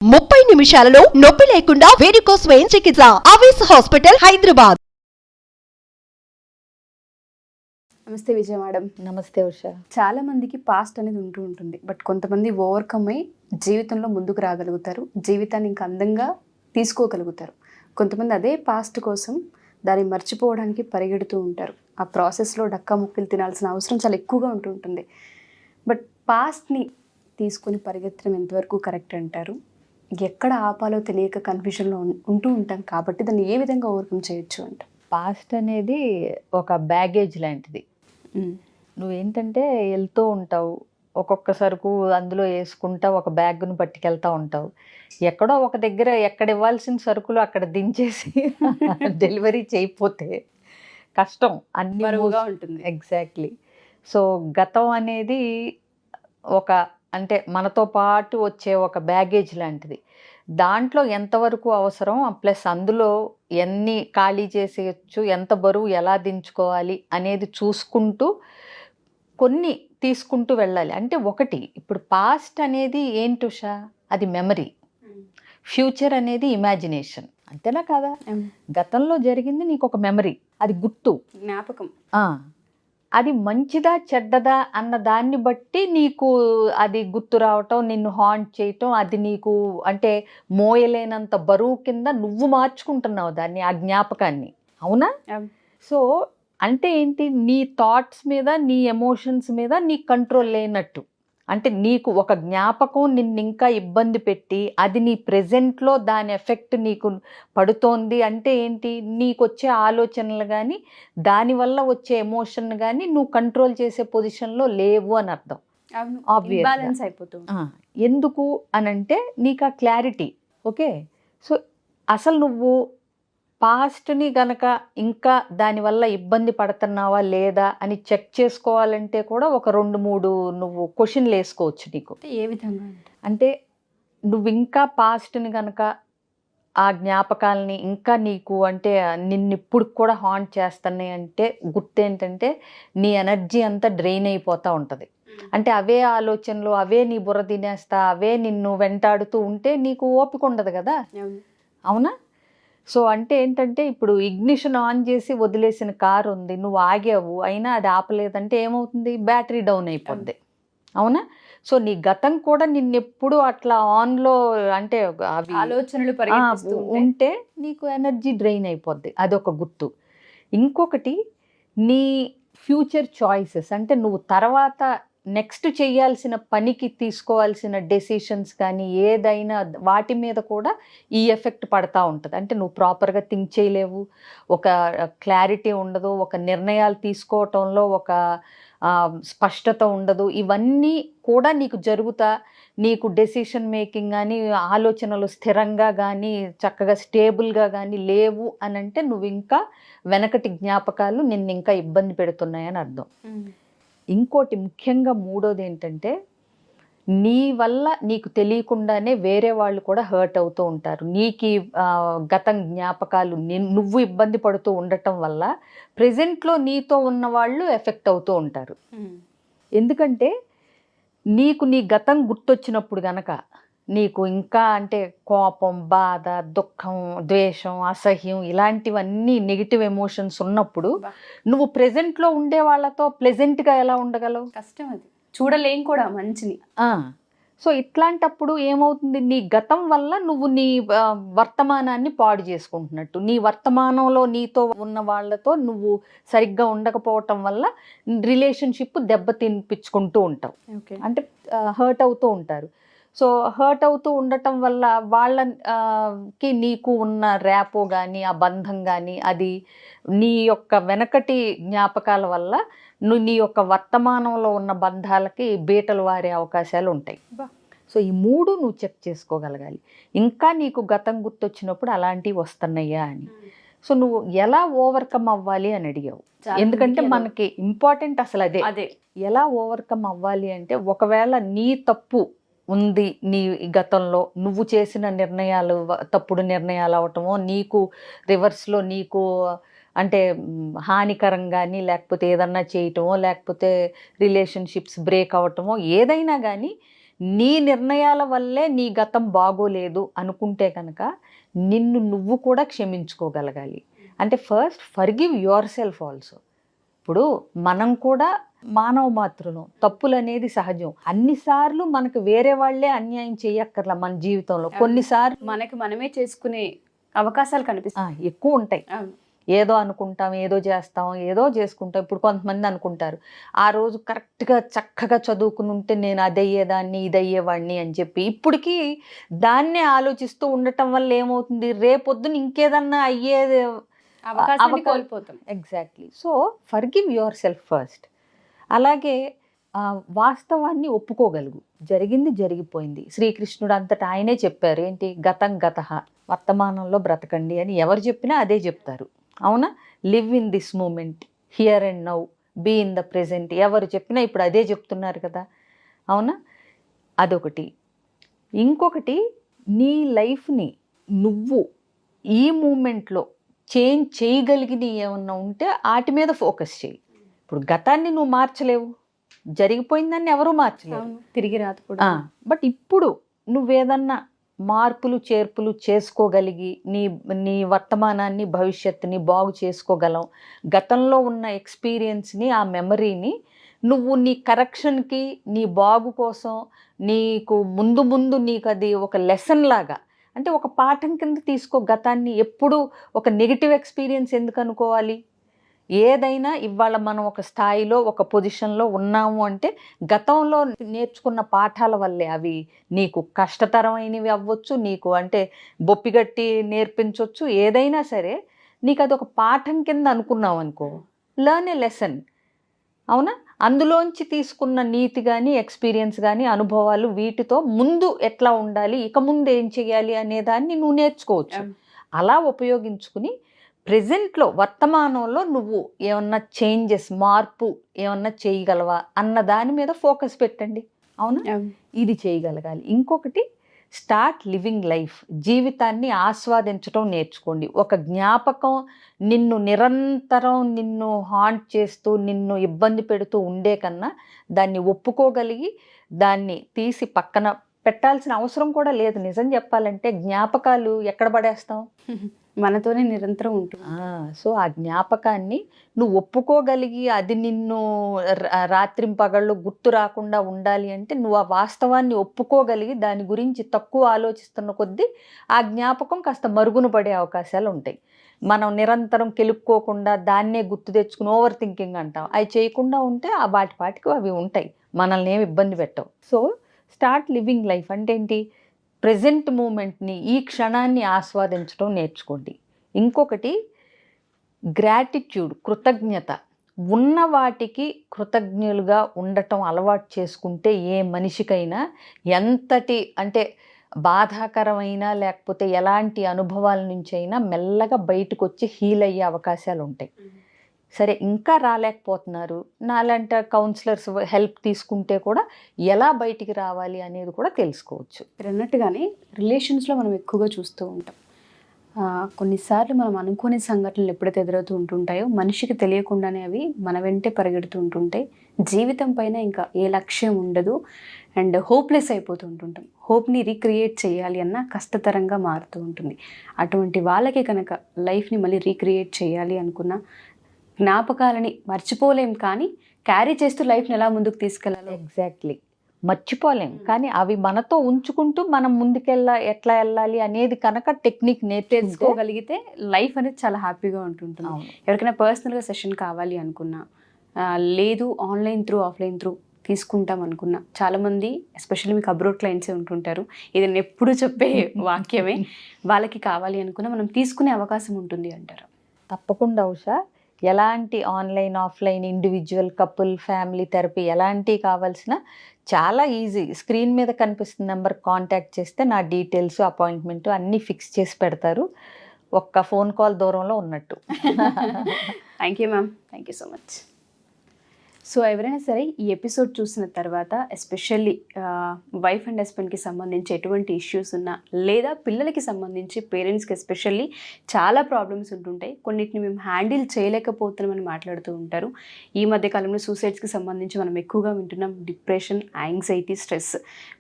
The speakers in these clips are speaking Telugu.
30 నిమిషాలలో నొప్పి లేకుండా వేడికోస్ స్వయం చికిత్స ఆవేశ హాస్పిటల్ హైదరాబాద్. నమస్తే విజయ మేడం. నమస్తే ఉష. చాలా మందికి పాస్ట్ అనేది ఉంటూ ఉంటుంది, బట్ కొంతమంది ఓవర్కమ్ అయి జీవితంలో ముందుకు రాగలుగుతారు, జీవితాన్ని ఇంకా అందంగా తీసుకోగలుగుతారు. కొంతమంది అదే పాస్ట్ కోసం దాన్ని మర్చిపోవడానికి పరిగెడుతూ ఉంటారు. ఆ ప్రాసెస్లో డక్కా ముక్కలు తినాల్సిన అవసరం చాలా ఎక్కువగా ఉంటూ ఉంటుంది. బట్ పాస్ట్ని తీసుకొని పరిగెత్తడం ఎంతవరకు కరెక్ట్ అంటారు? ఎక్కడ ఆపాలో తెలియక కన్ఫ్యూజన్లో ఉంటూ ఉంటాం కాబట్టి దాన్ని ఏ విధంగా ఓవర్కమ్ చేయొచ్చు అంట? పాస్ట్ అనేది ఒక బ్యాగేజ్ లాంటిది. నువ్వేంటంటే వెళ్తూ ఉంటావు, ఒక్కొక్క సరుకు అందులో వేసుకుంటా ఒక బ్యాగ్ను పట్టుకెళ్తూ ఉంటావు. ఎక్కడో ఒక దగ్గర ఎక్కడ ఇవ్వాల్సిన సరుకులు అక్కడ దించేసి డెలివరీ చేయకపోతే కష్టం, అన్ని బరువుగా ఉంటుంది. ఎగ్జాక్ట్లీ. సో గతం అనేది ఒక అంటే మనతో పాటు వచ్చే ఒక బ్యాగేజ్ లాంటిది. దాంట్లో ఎంతవరకు అవసరం, ప్లస్ అందులో ఎన్ని ఖాళీ చేసేయచ్చు, ఎంత బరువు ఎలా దించుకోవాలి అనేది చూసుకుంటూ కొన్ని తీసుకుంటూ వెళ్ళాలి. అంటే ఒకటి, ఇప్పుడు పాస్ట్ అనేది ఏంటుషా, అది మెమరీ. ఫ్యూచర్ అనేది ఇమాజినేషన్, అంతేనా కాదా? గతంలో జరిగింది నీకు ఒక మెమరీ, అది గుర్తు, జ్ఞాపకం. అది మంచిదా చెడ్డదా అన్న దాన్ని బట్టి నీకు అది గుర్తు రావటం, నిన్ను హాంట్ చేయటం, అది నీకు అంటే మోయలేనంత బరువు కింద నువ్వు మార్చుకుంటున్నావు దాన్ని, ఆ జ్ఞాపకాన్ని. అవునా? సో అంటే ఏంటి, నీ థాట్స్ మీద, నీ ఎమోషన్స్ మీద నీకు కంట్రోల్ లేనట్టు. అంటే నీకు ఒక జ్ఞాపకం నిన్ను ఇంకా ఇబ్బంది పెట్టి అది నీ ప్రెజెంట్లో దాని ఎఫెక్ట్ నీకు పడుతోంది అంటే ఏంటి, నీకు వచ్చే ఆలోచనలు కానీ దానివల్ల వచ్చే ఎమోషన్ కానీ నువ్వు కంట్రోల్ చేసే పొజిషన్లో లేవు అని అర్థం. బ్యాలెన్స్ అయిపోతుంది. ఎందుకు అనంటే నీకు ఆ క్లారిటీ. ఓకే, సో అసలు నువ్వు పాస్ట్ని గనక ఇంకా దానివల్ల ఇబ్బంది పడుతున్నావా లేదా అని చెక్ చేసుకోవాలంటే కూడా ఒక 2-3 నువ్వు క్వశ్చన్లు వేసుకోవచ్చు నీకు. ఏ విధంగా అంటే నువ్వు ఇంకా పాస్ట్ని గనక ఆ జ్ఞాపకాలని ఇంకా నీకు అంటే నిన్ను ఇప్పుడు కూడా హాంట్ చేస్తున్నాయి అంటే గుర్తేంటంటే నీ ఎనర్జీ అంతా డ్రైన్ అయిపోతూ ఉంటుంది. అంటే అవే ఆలోచనలు, అవే నీ బుర్ర తినేస్తా, అవే నిన్ను వెంటాడుతూ ఉంటే నీకు ఓపిక ఉండదు కదా. అవునా? సో అంటే ఏంటంటే ఇప్పుడు ఇగ్నిషన్ ఆన్ చేసి వదిలేసిన కారు ఉంది, నువ్వు ఆగావు అయినా అది ఆపలేదంటే ఏమవుతుంది, బ్యాటరీ డౌన్ అయిపోద్ది. అవునా? సో నీ గతం కూడా నిన్నెప్పుడు అట్లా ఆన్లో అంటే అవి ఆలోచనలు ఉంటే నీకు ఎనర్జీ డ్రైన్ అయిపోద్ది, అదొక గుర్తు. ఇంకొకటి, నీ ఫ్యూచర్ చాయిసెస్, అంటే నువ్వు తర్వాత నెక్స్ట్ చేయాల్సిన పనికి తీసుకోవాల్సిన డెసిషన్స్ కానీ ఏదైనా వాటి మీద కూడా ఈ ఎఫెక్ట్ పడతా ఉంటుంది. అంటే నువ్వు ప్రాపర్గా థింక్ చేయలేవు, ఒక క్లారిటీ ఉండదు, ఒక నిర్ణయాలు తీసుకోవటంలో ఒక స్పష్టత ఉండదు. ఇవన్నీ కూడా నీకు జరుగుతా, నీకు డెసిషన్ మేకింగ్ కానీ ఆలోచనలు స్థిరంగా కానీ చక్కగా స్టేబుల్గా కానీ లేవు అని అంటే నువ్వు ఇంకా వెనకటి జ్ఞాపకాలు నిన్ను ఇంకా ఇబ్బంది పెడుతున్నాయని అర్థం. ఇంకోటి ముఖ్యంగా మూడోది ఏంటంటే, నీ వల్ల నీకు తెలియకుండానే వేరే వాళ్ళు కూడా హర్ట్ అవుతూ ఉంటారు. నీకు గతం జ్ఞాపకాలు నువ్వు ఇబ్బంది పడుతూ ఉండటం వల్ల ప్రెజెంట్లో నీతో ఉన్న వాళ్ళు ఎఫెక్ట్ అవుతూ ఉంటారు. ఎందుకంటే నీకు నీ గతం గుర్తొచ్చినప్పుడు గనక నీకు ఇంకా అంటే కోపం, బాధ, దుఃఖం, ద్వేషం, అసహ్యం ఇలాంటివన్నీ నెగిటివ్ ఎమోషన్స్ ఉన్నప్పుడు నువ్వు ప్రెజెంట్లో ఉండే వాళ్ళతో ప్లెజెంట్గా ఎలా ఉండగలవు? కష్టం, అది చూడలేం కూడా మంచిని. సో ఇట్లాంటప్పుడు ఏమవుతుంది, నీ గతం వల్ల నువ్వు నీ వర్తమానాన్ని పాడు చేసుకుంటున్నట్టు. నీ వర్తమానంలో నీతో ఉన్న వాళ్ళతో నువ్వు సరిగ్గా ఉండకపోవటం వల్ల రిలేషన్షిప్ దెబ్బ తినిపించుకుంటూ ఉంటావు. అంటే హర్ట్ అవుతూ ఉంటారు. సో హర్ట్ అవుతూ ఉండటం వల్ల వాళ్ళకి నీకు ఉన్న ర్యాపో కానీ ఆ బంధం కానీ అది నీ యొక్క వెనకటి జ్ఞాపకాల వల్ల నువ్వు నీ యొక్క వర్తమానంలో ఉన్న బంధాలకి బీటలు వారే అవకాశాలు ఉంటాయి. సో ఈ 3 నువ్వు చెక్ చేసుకోగలగాలి. ఇంకా నీకు గతం గుర్తొచ్చినప్పుడు అలాంటివి వస్తున్నాయా అని. సో నువ్వు ఎలా ఓవర్కమ్ అవ్వాలి అని అడిగావు, ఎందుకంటే మనకి ఇంపార్టెంట్ అసలు అదే. ఎలా ఓవర్కమ్ అవ్వాలి అంటే, ఒకవేళ నీ తప్పు ఉంది నీ గతంలో, నువ్వు చేసిన నిర్ణయాలు తప్పుడు నిర్ణయాలు అవటమో, నీకు రివర్స్లో నీకు అంటే హానికరం కానీ లేకపోతే ఏదన్నా చేయటమో లేకపోతే రిలేషన్షిప్స్ బ్రేక్ అవ్వటమో ఏదైనా కానీ నీ నిర్ణయాల వల్లే నీ గతం బాగోలేదు అనుకుంటే కనుక నిన్ను నువ్వు కూడా క్షమించుకోగలగాలి. అంటే first forgive your self also. ఇప్పుడు మనం కూడా మానవ మాత్రులం, తప్పులు అనేది సహజం. అన్నిసార్లు మనకు వేరే వాళ్ళే అన్యాయం చేయక్కర్లా మన జీవితంలో. కొన్నిసార్లు మనకి మనమే చేసుకునే అవకాశాలు కనిపిస్తాయి, ఎక్కువ ఉంటాయి. ఏదో అనుకుంటాం, ఏదో చేస్తాం, ఏదో చేసుకుంటాం. ఇప్పుడు కొంతమంది అనుకుంటారు ఆ రోజు కరెక్ట్గా చక్కగా చదువుకుని ఉంటే నేను అదయ్యేదాన్ని ఇదయ్యేవాడిని అని చెప్పి ఇప్పటికీ దాన్నే ఆలోచిస్తూ ఉండటం వల్ల ఏమవుతుంది, రేపొద్దున ఇంకేదన్నా అయ్యేది అవకాశాన్ని కోల్పోతాం. Exactly. So forgive yourself first. అలాగే వాస్తవాన్ని ఒప్పుకోగలుగు. జరిగింది జరిగిపోయింది. శ్రీకృష్ణుడు అంతటా ఆయనే చెప్పారు ఏంటి, గతం గతః, వర్తమానంలో బ్రతకండి అని. ఎవరు చెప్పినా అదే చెప్తారు, అవునా? Live in this moment, here and now, be in the present. ఎవరు చెప్పినా ఇప్పుడు అదే చెప్తున్నారు కదా, అవునా? అదొకటి. ఇంకొకటి, నీ లైఫ్ని నువ్వు ఈ మూమెంట్లో చేంజ్ చేయగలిగినవి ఏమన్నా ఉంటే వాటి మీద ఫోకస్ చేయి. ఇప్పుడు గతాన్ని నువ్వు మార్చలేవు, జరిగిపోయిందాన్ని ఎవరూ మార్చలేవు, తిరిగి రాదు కూడా. బట్ ఇప్పుడు నువ్వేదన్నా మార్పులు చేర్పులు చేసుకోగలిగి నీ వర్తమానాన్ని భవిష్యత్తుని బాగు చేసుకోగలవు. గతంలో ఉన్న ఎక్స్పీరియన్స్ని, ఆ మెమరీని నువ్వు నీ కరెక్షన్కి, నీ బాగు కోసం, నీకు ముందు ముందు నీకు అది ఒక లెసన్ లాగా, అంటే ఒక పాఠం కింద తీసుకో గతాన్ని. ఎప్పుడు ఒక నెగిటివ్ ఎక్స్పీరియన్స్ ఎందుకు అనుకోవాలి? ఏదైనా ఇవాళ మనం ఒక స్థాయిలో ఒక పొజిషన్లో ఉన్నాము అంటే గతంలో నేర్చుకున్న పాఠాల వల్లే. అవి నీకు కష్టతరమైనవి అవ్వచ్చు, నీకు అంటే బొప్పిగట్టి నేర్పించవచ్చు, ఏదైనా సరే నీకు అది ఒక పాఠం కింద అనుకున్నావు అనుకో, లర్న్ ఏ లెసన్, అవునా? అందులోంచి తీసుకున్న నీతి కానీ, ఎక్స్పీరియన్స్ కానీ, అనుభవాలు, వీటితో ముందు ఎట్లా ఉండాలి, ఇక ముందు ఏం చేయాలి అనేదాన్ని నువ్వు నేర్చుకోవచ్చు. అలా ఉపయోగించుకుని ప్రెజెంట్లో, వర్తమానంలో నువ్వు ఏమన్నా చేంజెస్, మార్పు ఏమన్నా చేయగలవా అన్న దాని మీద ఫోకస్ పెట్టండి, అవునా? ఇది చేయగలగాలి. ఇంకొకటి, స్టార్ట్ లివింగ్ లైఫ్. జీవితాన్ని ఆస్వాదించడం నేర్చుకోండి. ఒక జ్ఞాపకం నిన్ను హాంట్ చేస్తూ, నిన్ను ఇబ్బంది పెడుతూ ఉండే కన్నా దాన్ని ఒప్పుకోగలిగి దాన్ని తీసి పక్కన పెట్టాల్సిన అవసరం కూడా లేదు. నిజం చెప్పాలంటే జ్ఞాపకాలు ఎక్కడ పడేస్తాం, మనతోనే నిరంతరం ఉంటుంది. సో ఆ జ్ఞాపకాన్ని నువ్వు ఒప్పుకోగలిగి అది నిన్ను రాత్రింపగళ్ళు గుర్తు రాకుండా ఉండాలి అంటే నువ్వు ఆ వాస్తవాన్ని ఒప్పుకోగలిగి దాని గురించి తక్కువ ఆలోచిస్తున్న కొద్దీ ఆ జ్ఞాపకం కాస్త మరుగున పడే అవకాశాలు ఉంటాయి. మనం నిరంతరం కెలుక్కోకుండా దాన్నే గుర్తు తెచ్చుకుని ఓవర్ థింకింగ్ అంటాం. అవి చేయకుండా ఉంటే ఆ వాటికి అవి ఉంటాయి, మనల్ని ఏమి ఇబ్బంది పెట్టవు. సో స్టార్ట్ లివింగ్ లైఫ్ అంటే ఏంటి, ప్రెజెంట్ మూమెంట్ని, ఈ క్షణాన్ని ఆస్వాదించడం నేర్చుకోండి. ఇంకొకటి, గ్రాటిట్యూడ్, కృతజ్ఞత. ఉన్న వాటికి కృతజ్ఞులుగా ఉండటం అలవాటు చేసుకుంటే ఏ మనిషికైనా ఎంతటి అంటే బాధాకరమైన లేకపోతే ఎలాంటి అనుభవాల నుంచి అయినా మెల్లగా బయటకు వచ్చి హీల్ అయ్యే అవకాశాలు ఉంటాయి. సరే ఇంకా రాలేకపోతున్నారు, నాలాంటి కౌన్సిలర్స్ హెల్ప్ తీసుకుంటే కూడా ఎలా బయటికి రావాలి అనేది కూడా తెలుసుకోవచ్చు. మీరు అన్నట్టుగానే రిలేషన్స్లో మనం ఎక్కువగా చూస్తూ ఉంటాం. కొన్నిసార్లు మనం అనుకోని సంఘటనలు ఎప్పుడైతే ఎదురవుతూ ఉంటుంటాయో మనిషికి తెలియకుండానే అవి మన వెంటే పరిగెడుతూ ఉంటుంటాయి. జీవితం పైన ఇంకా ఏ లక్ష్యం ఉండదు అండ్ హోప్లెస్ అయిపోతూ ఉంటుంటాం. హోప్ని రీక్రియేట్ చేయాలి అన్న కష్టతరంగా మారుతూ ఉంటుంది. అటువంటి వాళ్ళకి కనుక లైఫ్ని మళ్ళీ రీక్రియేట్ చేయాలి అనుకున్న, జ్ఞాపకాలని మర్చిపోలేం కానీ క్యారీ చేస్తూ లైఫ్ని ఎలా ముందుకు తీసుకెళ్ళాలి. ఎగ్జాక్ట్లీ, మర్చిపోలేం కానీ అవి మనతో ఉంచుకుంటూ మనం ఎట్లా వెళ్ళాలి అనేది కనుక టెక్నిక్ నేర్చుకోగలిగితే లైఫ్ అనేది చాలా హ్యాపీగా ఉంటుంటుంది. ఎవరికైనా పర్సనల్గా సెషన్ కావాలి అనుకున్నా, లేదు ఆన్లైన్ త్రూ ఆఫ్లైన్ త్రూ తీసుకుంటాం అనుకున్నా, చాలామంది ఎస్పెషల్లీ మీకు అబ్రోడ్ క్లయింట్సే ఉంటుంటారు, ఇది నేను ఎప్పుడు చెప్పే వాక్యమే, వాళ్ళకి కావాలి అనుకున్నా మనం తీసుకునే అవకాశం ఉంటుంది అంటారు. తప్పకుండా ఉషా. ఎలాంటి online, offline, individual, couple, family therapy ఎలాంటివి కావాల్సిన చాలా ఈజీ. స్క్రీన్ మీద కనిపిస్తున్న నెంబర్ కాంటాక్ట్ చేస్తే నా డీటెయిల్స్, అపాయింట్మెంట్ అన్నీ ఫిక్స్ చేసి పెడతారు. ఒక్క ఫోన్ కాల్ దూరంలో ఉన్నట్టు. Thank you ma'am, thank you so much. So ఎవరైనా సరే ఈ ఎపిసోడ్ చూసిన తర్వాత ఎస్పెషల్లీ వైఫ్ అండ్ హస్బెండ్కి సంబంధించి ఎటువంటి ఇష్యూస్ ఉన్నా లేదా పిల్లలకి సంబంధించి పేరెంట్స్కి ఎస్పెషల్లీ చాలా ప్రాబ్లమ్స్ ఉంటుంటాయి, కొన్నిటిని మేము హ్యాండిల్ చేయలేకపోతున్నామని మాట్లాడుతూ ఉంటారు. ఈ మధ్య కాలంలో సూసైడ్స్కి సంబంధించి మనం ఎక్కువగా వింటున్నాం. డిప్రెషన్, యాంగ్జైటీ, స్ట్రెస్,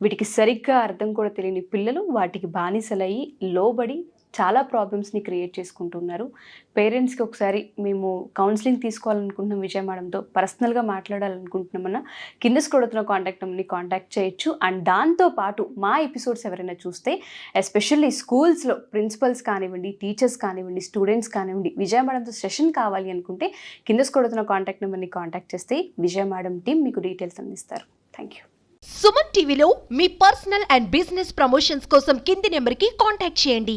వీటికి సరిగ్గా అర్థం కూడా తెలియని పిల్లలు వాటికి బానిసలయ్యి లోబడి చాలా ప్రాబ్లమ్స్ని క్రియేట్ చేసుకుంటున్నారు. పేరెంట్స్కి ఒకసారి మేము కౌన్సిలింగ్ తీసుకోవాలనుకుంటున్నాం విజయ మేడంతో, పర్సనల్గా మాట్లాడాలనుకుంటున్నామన్నా కింద స్క్రోల్ కాంటాక్ట్ నెంబర్ని కాంటాక్ట్ చేయొచ్చు. అండ్ దాంతోపాటు మా ఎపిసోడ్స్ ఎవరైనా చూస్తే ఎస్పెషల్లీ స్కూల్స్లో ప్రిన్సిపల్స్ కానివ్వండి, టీచర్స్ కానివ్వండి, స్టూడెంట్స్ కానివ్వండి, విజయ మేడంతో సెషన్ కావాలి అనుకుంటే కింద స్క్రోల్ కాంటాక్ట్ నెంబర్ని కాంటాక్ట్ చేస్తే విజయ మేడం టీం మీకు డీటెయిల్స్ అందిస్తారు. Thank you. సుమన్ టీవీలో మీ పర్సనల్ అండ్ బిజినెస్ ప్రమోషన్స్ కోసం కింది నెంబర్కి కాంటాక్ట్ చేయండి.